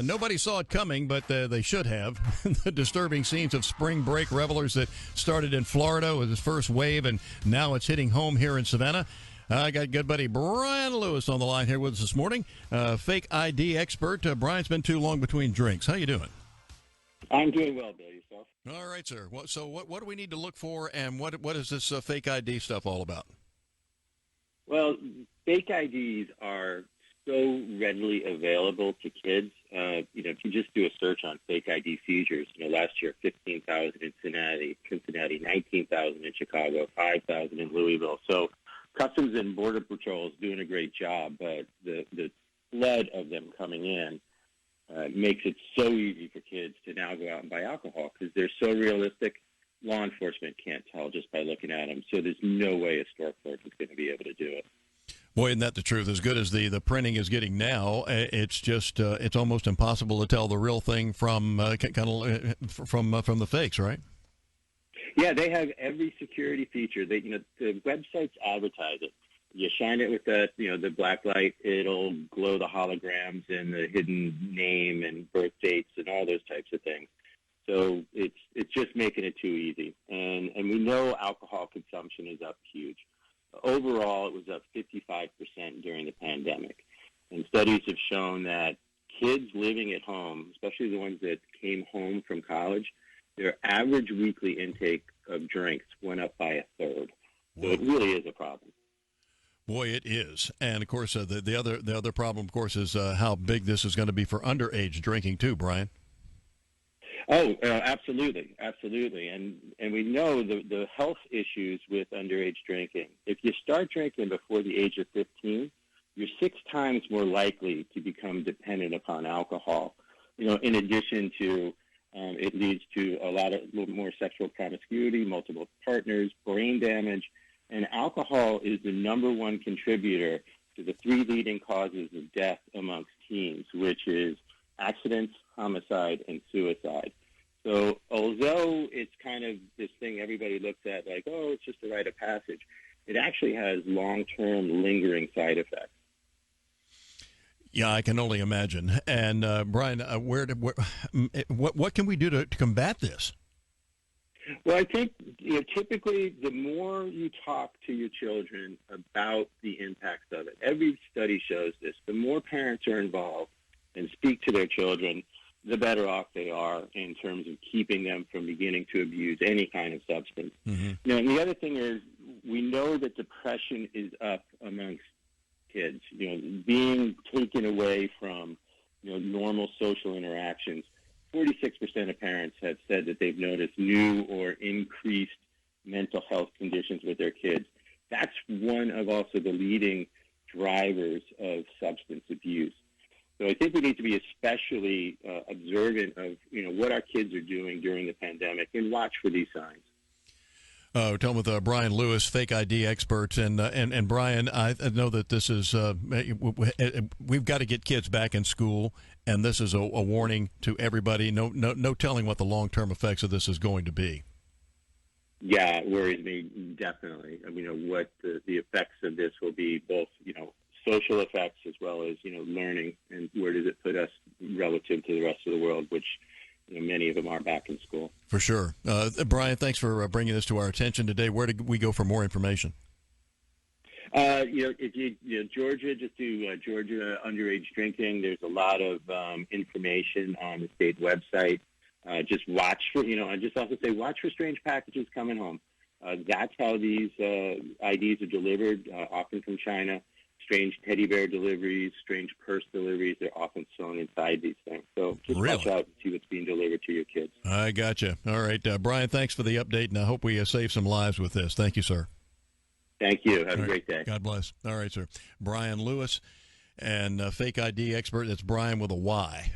Nobody saw it coming, but they should have. The disturbing scenes of spring break revelers that started in Florida with its first wave, and now it's hitting home here in Savannah. I got good buddy Bryan Lewis on the line here with us this morning, fake ID expert. Brian's been too long between drinks. How you doing? I'm doing well, Bill. Yourself? All right, sir. So what do we need to look for, and what is this fake ID stuff all about? Well, fake IDs are so readily available to kids. If you just do a search on fake ID seizures, last year 15,000 in Cincinnati, 19,000 in Chicago, 5,000 in Louisville. So Customs and Border Patrol is doing a great job, but the flood of them coming in makes it so easy for kids to now go out and buy alcohol because they're so realistic. Law enforcement can't tell just by looking at them, so there's no way a store clerk is going to be able to do it. Boy, isn't that the truth? As good as the printing is getting now, it's just it's almost impossible to tell the real thing from from the fakes, right? Yeah, they have every security feature. The websites advertise it. You shine it with the black light, it'll glow the holograms and the hidden name and birth dates and all those types of things. So it's just making it too easy. And we know alcohol consumption is up huge. Overall, it was up 55% during the pandemic. And studies have shown that kids living at home, especially the ones that came home from college, their average weekly intake of drinks went up by a third. So it really is a problem. Boy, it is. And, of course, the other problem, of course, is how big this is going to be for underage drinking, too, Brian. Oh, absolutely, absolutely. And we know the health issues with underage drinking. If you start drinking before the age of 15, you're 6 times more likely to become dependent upon alcohol. In addition to it leads to a little more sexual promiscuity, multiple partners, brain damage, and alcohol is the number one contributor to the 3 leading causes of death amongst teens, which is accidents, homicide, and suicide. So although it's kind of this thing everybody looks at like, oh, it's just a rite of passage, it actually has long-term lingering side effects. Yeah, I can only imagine. And Brian, what can we do to combat this? Well, I think typically the more you talk to your children about the impacts of it, every study shows this, the more parents are involved and speak to their children, the better off they are in terms of keeping them from beginning to abuse any kind of substance. Mm-hmm. And the other thing is we know that depression is up amongst kids, being taken away from, normal social interactions. 46% of parents have said that they've noticed new or increased mental health conditions with their kids. That's one of also the leading drivers of substance abuse. So I think we need to be especially observant of, what our kids are doing during the pandemic and watch for these signs. Talking with Bryan Lewis, fake ID expert, and Brian, I know that this is we've got to get kids back in school, and this is a warning to everybody. No telling what the long-term effects of this is going to be. Yeah, it worries me definitely. What the effects of this will be, both social effects as well as learning, and where does it put us relative to the rest of the world, which many of them are back in school. For sure. Brian, thanks for bringing this to our attention today. Where do we go for more information? If you Georgia, just do Georgia underage drinking. There's a lot of information on the state website. Just watch for, I just also say watch for strange packages coming home. That's how these IDs are delivered, often from China. Strange teddy bear deliveries, strange purse deliveries, they're often sewn inside these things. So just watch out and see what's being delivered to your kids. I gotcha. All right, Brian, thanks for the update, and I hope we save some lives with this. Thank you, sir. Thank you. Have a great day. God bless. All right, sir. Bryan Lewis, and fake ID expert. That's Brian with a Y.